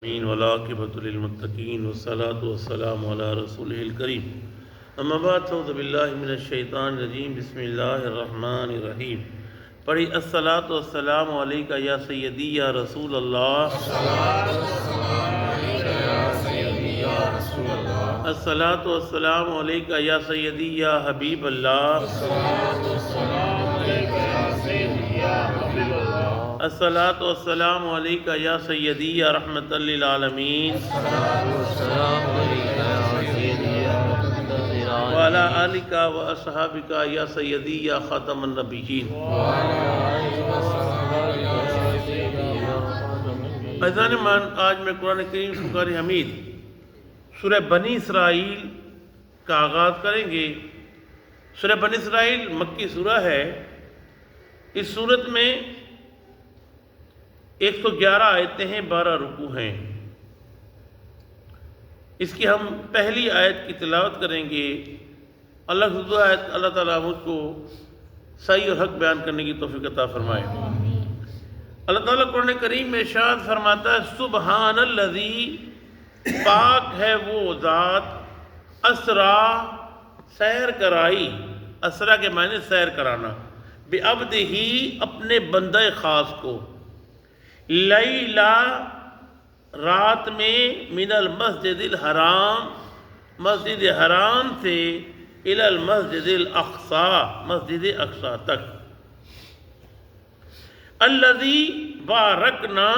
والعاقبۃ للمتقین والصلاة والسلام علی رسولہ الکریم اما بعد اعوذ باللہ من الشیطان الرجیم بسم اللہ الرحمن الرحیم پڑھی الصلاۃ والسلام علیکہ یا سیدی یا رسول اللہ، الصلاۃ والسلام علیکہ یا سیدی یا حبیب اللہ، الصلاۃ والسلام علیکہ یا سیدی یا رحمۃ للعالمین وعلی آلک و اصحابک یا سیدی یا خاتم النبیین۔ عزیزان مان، آج میں قرآن کریم فقار حمید سورہ بنی اسرائیل کا آغاز کریں گے۔ سورہ بنی اسرائیل مکی سورہ ہے۔ اس سورت میں 111 آیتیں ہیں، 12 رکوع ہیں۔ اس کی ہم پہلی آیت کی تلاوت کریں گے۔ اللہ تعالیٰ مجھ کو صحیح اور حق بیان کرنے کی توفیق عطا فرمائے۔ اللہ تعالیٰ قرآن کریم میں ارشاد فرماتا ہے، سبحان الذی، پاک ہے وہ ذات، اسرا، سیر کرائی، اسرا کے معنی سیر کرانا، بعبدہ، اپنے بندہ خاص کو، لیلا، رات میں، من المسجد الحرام، مسجد حرام سے، الی المسجد الاقصی، مسجد اقصی تک، الذی بارکنا،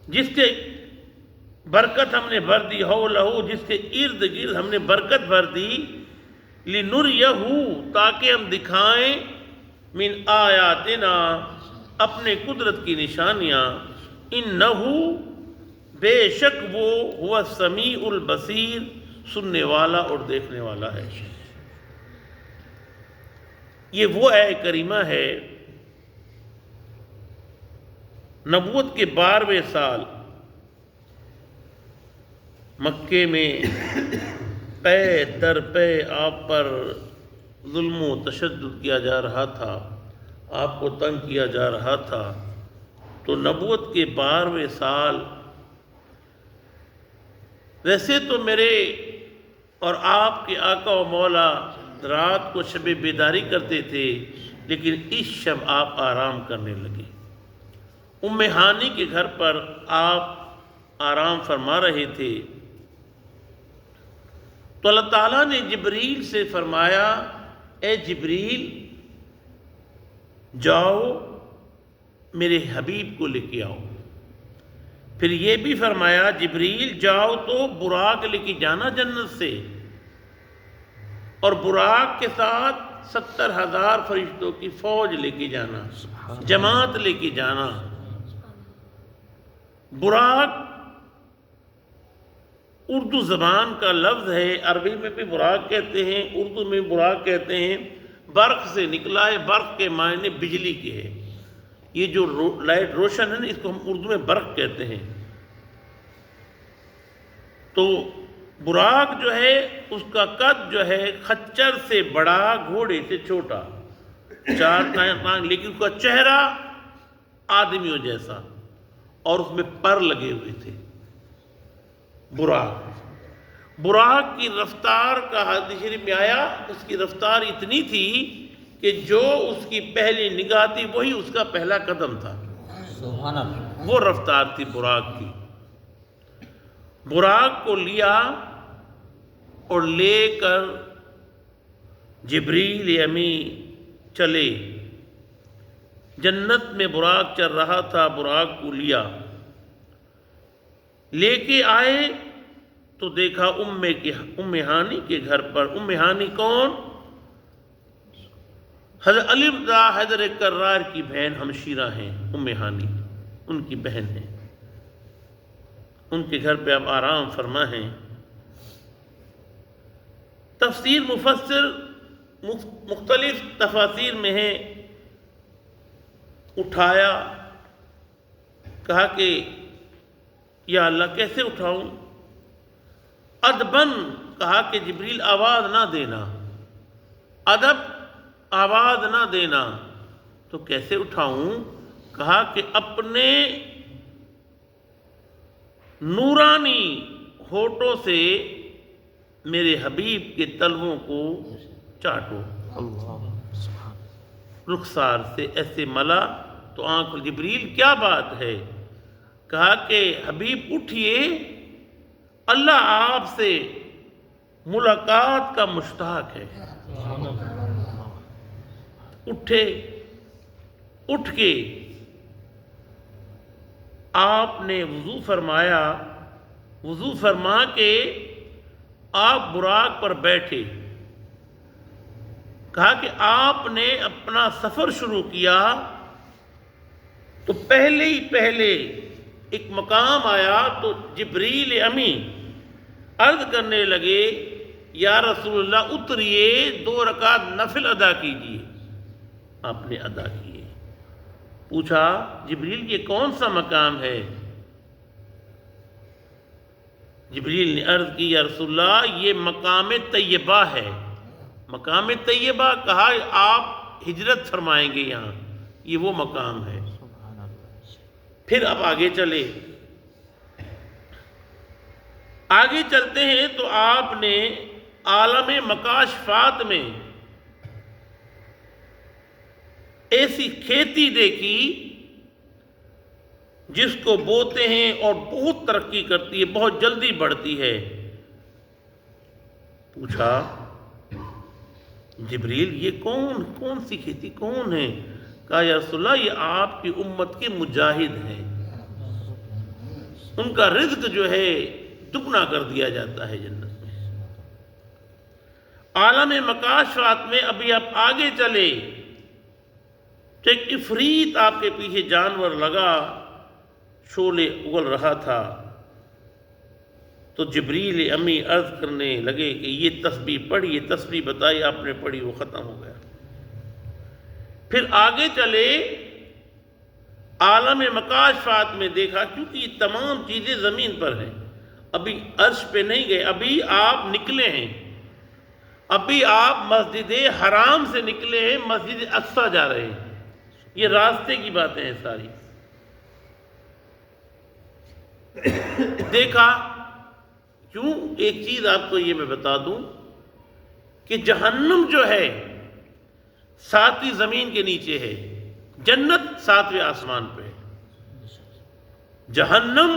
جس کے برکت ہم نے بھر دی، حولہ، جس کے ارد گرد ہم نے برکت بھر دی، لنریہ، تاکہ ہم دکھائیں، من آیاتنا، اپنے قدرت کی نشانیاں، انہو، بے شک وہ، هو السمیع البصیر، سننے والا اور دیکھنے والا ہے۔ یہ وہ آیت کریمہ ہے، نبوت کے 12ویں سال مکے میں پے در پے آپ پر ظلم و تشدد کیا جا رہا تھا، آپ کو تنگ کیا جا رہا تھا، تو نبوت کے 12ویں سال، ویسے تو میرے اور آپ کے آقا و مولا رات کو شب بیداری کرتے تھے، لیکن اس شب آپ آرام کرنے لگے۔ ام ہانی کے گھر پر آپ آرام فرما رہے تھے، تو اللہ تعالیٰ نے جبریل سے فرمایا، اے جبریل، جاؤ میرے حبیب کو لے کے آؤ۔ پھر یہ بھی فرمایا، جبریل جاؤ تو براق لے کے جانا جنت سے، اور براق کے ساتھ 70,000 فرشتوں کی فوج لے کے جانا، جماعت لے کے جانا۔ براق اردو زبان کا لفظ ہے، عربی میں بھی براق کہتے ہیں، اردو میں براق کہتے ہیں۔ برق سے نکلا ہے، برق کے معنی بجلی کے ہے۔ یہ جو لائٹ روشن ہے نا، اس کو ہم اردو میں برق کہتے ہیں۔ تو براق جو ہے، اس کا قد جو ہے خچر سے بڑا، گھوڑے سے چھوٹا، 4 ٹانگ، لیکن اس کا چہرہ آدمیوں جیسا، اور اس میں پر لگے ہوئے تھے۔ براق کی رفتار کا حدیث شریف میں آیا، اس کی رفتار اتنی تھی کہ جو اس کی پہلی نگاہ تھی وہی اس کا پہلا قدم تھا۔ سبحان اللہ، وہ رفتار تھی براق کی۔ براق کو لیا اور لے کر جبریل امی چلے، جنت میں براق چل رہا تھا، براق کو لیا، لے کے آئے تو دیکھا ام ہانی کے گھر پر۔ ام ہانی کون؟ حضرت علی رضا حیدر کرار کی بہن ہمشیرہ ہیں، ام ہانی ان کی بہن ہیں۔ ان کے گھر پہ اب آرام فرما ہیں۔ تفسیر مفسر مختلف تفاسیر میں ہے، اٹھایا، کہا کہ یا اللہ کیسے اٹھاؤں؟ ادبن، کہا کہ جبریل آواز نہ دینا، ادب، آواز نہ دینا۔ تو کیسے اٹھاؤں؟ کہا کہ اپنے نورانی ہونٹوں سے میرے حبیب کے تلووں کو چاٹو۔ رخسار سے ایسے ملا تو آنکھ جبریل کیا بات ہے؟ کہا کہ حبیب اٹھئے، اللہ آپ سے ملاقات کا مشتاق ہے۔ اٹھے، اٹھ کے آپ نے وضو فرمایا، وضو فرما کے آپ براق پر بیٹھے۔ کہا کہ آپ نے اپنا سفر شروع کیا تو پہلے ہی پہلے ایک مقام آیا تو جبریل امی عرض کرنے لگے یا رسول اللہ اتریے 2 رکعت نفل ادا کیجیے۔ آپ نے ادا کیے۔ پوچھا جبریل یہ کون سا مقام ہے؟ جبریل نے عرض کی یا رسول اللہ یہ مقام طیبہ ہے۔ مقام طیبہ کہا آپ ہجرت فرمائیں گے یہاں، یہ وہ مقام ہے۔ پھر اب آگے چلے، آگے چلتے ہیں تو آپ نے عالم مکاشفات میں ایسی کھیتی دیکھی جس کو بوتے ہیں اور بہت ترقی کرتی ہے، بہت جلدی بڑھتی ہے۔ پوچھا جبریل یہ کون سی کھیتی کون ہے؟ کہا یا رسول اللہ یہ آپ کی امت کے مجاہد ہیں، ان کا رزق جو ہے دگنا کر دیا جاتا ہے جنت میں۔ عالم مکاشفات میں ابھی آپ آگے چلے تو ایک عفریت آپ کے پیچھے جانور لگا، شعلے اگل رہا تھا تو جبریل امی عرض کرنے لگے کہ یہ تسبیح پڑھی، یہ تسبیح بتائی، آپ نے پڑھی، وہ ختم ہو گیا۔ پھر آگے چلے عالم مکاشفات میں دیکھا، کیونکہ یہ تمام چیزیں زمین پر ہیں، ابھی عرش پہ نہیں گئے، ابھی آپ نکلے ہیں، ابھی آپ مسجد حرام سے نکلے ہیں، مسجد اقصی جا رہے ہیں، یہ راستے کی باتیں ہیں ساری۔ دیکھا کیوں؟ ایک چیز آپ کو یہ میں بتا دوں کہ جہنم جو ہے 7ویں زمین کے نیچے ہے، جنت 7ویں آسمان پہ ہے۔ جہنم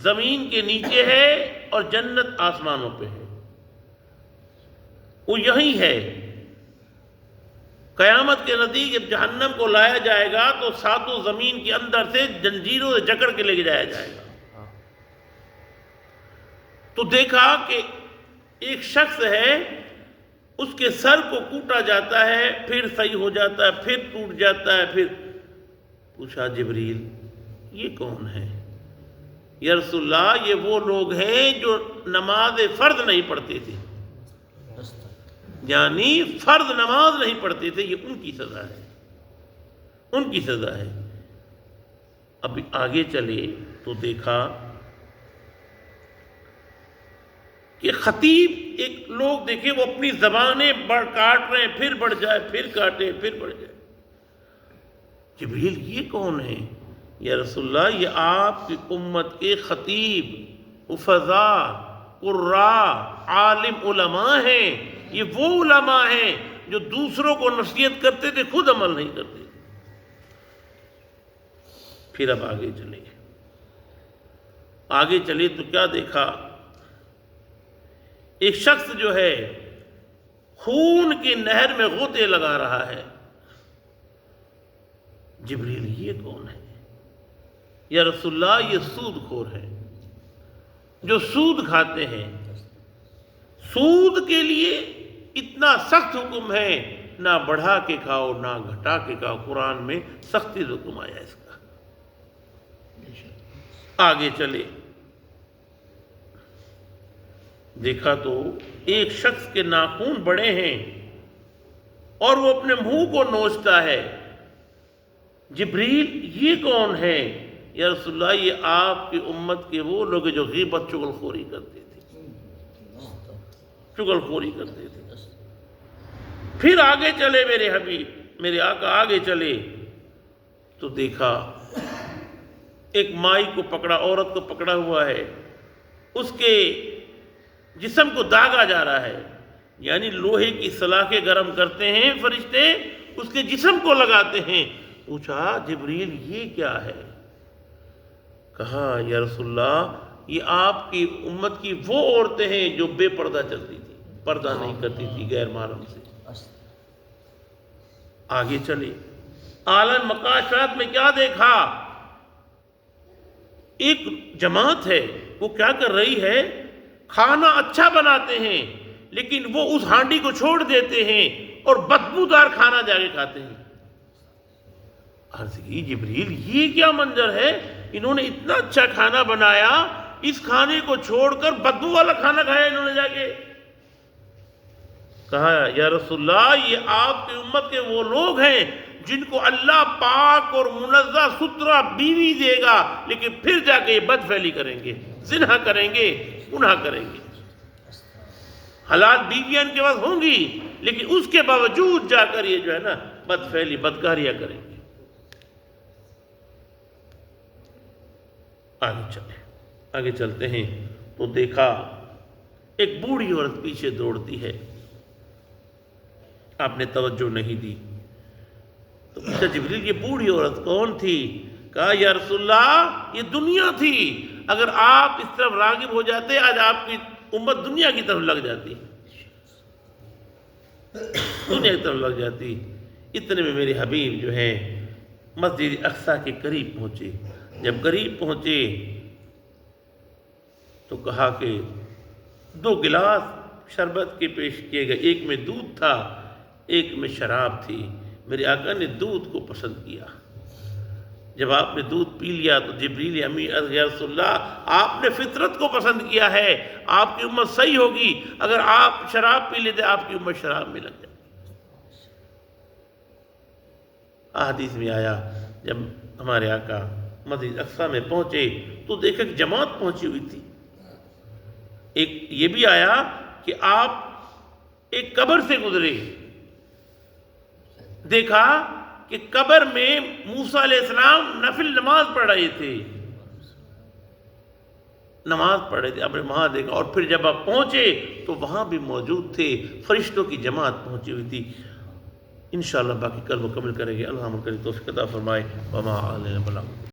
زمین کے نیچے ہے اور جنت آسمانوں پہ ہے، وہ یہی ہے۔ قیامت کے نزدیک جب جہنم کو لایا جائے گا تو 7 زمین کے اندر سے زنجیروں سے جکڑ کے لے جایا جائے گا۔ تو دیکھا کہ ایک شخص ہے، اس کے سر کو کوٹا جاتا ہے، پھر صحیح ہو جاتا ہے، پھر ٹوٹ جاتا ہے، پھر پوچھا جبریل یہ کون ہے؟ یا رسول اللہ یہ وہ لوگ ہیں جو نماز فرض نہیں پڑھتے تھے، یعنی فرض نماز نہیں پڑھتے تھے، یہ ان کی سزا ہے، ان کی سزا ہے۔ ابھی آگے چلے تو دیکھا کہ خطیب ایک لوگ دیکھے وہ اپنی زبانیں کاٹ رہے ہیں، پھر بڑھ جائے، پھر کاٹے، پھر بڑھ جائے۔ جبریل یہ کون ہے؟ یا رسول اللہ یہ آپ کی امت کے خطیب، حفظاء، قراء، عالم علماء ہیں، یہ وہ علماء ہیں جو دوسروں کو نصیحت کرتے تھے، خود عمل نہیں کرتے تھے۔ پھر اب آگے چلے، آگے چلے تو کیا دیکھا؟ ایک شخص جو ہے خون کی نہر میں غوطے لگا رہا ہے۔ جبریل یہ کون ہے؟ یا رسول اللہ یہ سود خور ہے، جو سود کھاتے ہیں۔ سود کے لیے اتنا سخت حکم ہے، نہ بڑھا کے کھاؤ نہ گھٹا کے کھاؤ، قرآن میں سختی سے حکم آیا اس کا۔ آگے چلے، دیکھا تو ایک شخص کے ناخن بڑے ہیں اور وہ اپنے منہ کو نوچتا ہے۔ جبریل یہ کون ہے؟ یا رسول اللہ یہ آپ کی امت کے وہ لوگ جو غیبت چغل خوری کرتے تھے، چغل خوری کرتے تھے۔ پھر آگے چلے میرے حبیب، میرے آقا آگے چلے تو دیکھا ایک مائی کو پکڑا، عورت کو پکڑا ہوا ہے، اس کے جسم کو داغا جا رہا ہے، یعنی لوہے کی سلاخیں گرم کرتے ہیں فرشتے، اس کے جسم کو لگاتے ہیں۔ پوچھا جبریل یہ کیا ہے؟ کہا یا رسول اللہ یہ آپ کی امت کی وہ عورتیں ہیں جو بے پردہ چلتی تھی، پردہ نہیں کرتی تھی غیر محرم سے۔ آگے چلے، عالم مکاشفات میں کیا دیکھا؟ ایک جماعت ہے، وہ کیا کر رہی ہے؟ کھانا اچھا بناتے ہیں لیکن وہ اس ہانڈی کو چھوڑ دیتے ہیں اور بدبودار کھانا جا کے کھاتے ہیں۔ عرض کی جبریل یہ کیا منظر ہے؟ انہوں نے اتنا اچھا کھانا بنایا، اس کھانے کو چھوڑ کر بدبو والا کھانا کھایا انہوں نے جا کے۔ کہا یا رسول اللہ یہ آپ کی امت کے وہ لوگ ہیں جن کو اللہ پاک اور منزہ سترہ بیوی دے گا، لیکن پھر جا کے یہ بد فعلی کریں گے، زنا کریں گے، گناہ کریں گے۔ حلال بیویاں ان کے پاس ہوں گی لیکن اس کے باوجود جا کر یہ جو ہے نا بد فعلی بدکاریاں کریں گے۔ آگے چلتے ہیں تو دیکھا ایک بوڑھی عورت پیچھے دوڑتی ہے، آپ نے توجہ نہیں دی تو پوچھا جبریل یہ بوڑھی عورت کون تھی؟ کہا یا رسول اللہ یہ دنیا تھی، اگر آپ اس طرف راغب ہو جاتے آج آپ کی امت دنیا کی طرف لگ جاتی، دنیا کی طرف لگ جاتی۔ اتنے میں میرے حبیب جو ہیں مسجد اقصیٰ کے قریب پہنچے۔ جب قریب پہنچے تو کہا کہ 2 گلاس شربت کے پیش کیے گئے، ایک میں دودھ تھا ایک میں شراب تھی۔ میرے آقا نے دودھ کو پسند کیا۔ جب آپ نے دودھ پی لیا تو جبریل امین یا رسول اللہ آپ نے فطرت کو پسند کیا ہے، آپ کی امت صحیح ہوگی، اگر آپ شراب پی لیتے آپ کی امت شراب میں لگ جائے۔ احادیث میں آیا جب ہمارے آقا مسجد اقصیٰ میں پہنچے تو دیکھا کہ جماعت پہنچی ہوئی تھی۔ ایک یہ بھی آیا کہ آپ ایک قبر سے گزرے، دیکھا کہ قبر میں موسیٰ علیہ السلام نفل نماز پڑھ رہے تھے، آپ نے وہاں دیکھا، اور پھر جب آپ پہنچے تو وہاں بھی موجود تھے، فرشتوں کی جماعت پہنچی ہوئی تھی۔ انشاءاللہ باقی کل مکمل کریں گے۔ اللہ ہم کرے توفیق عطا فرمائے۔ وما علینا البلاغ۔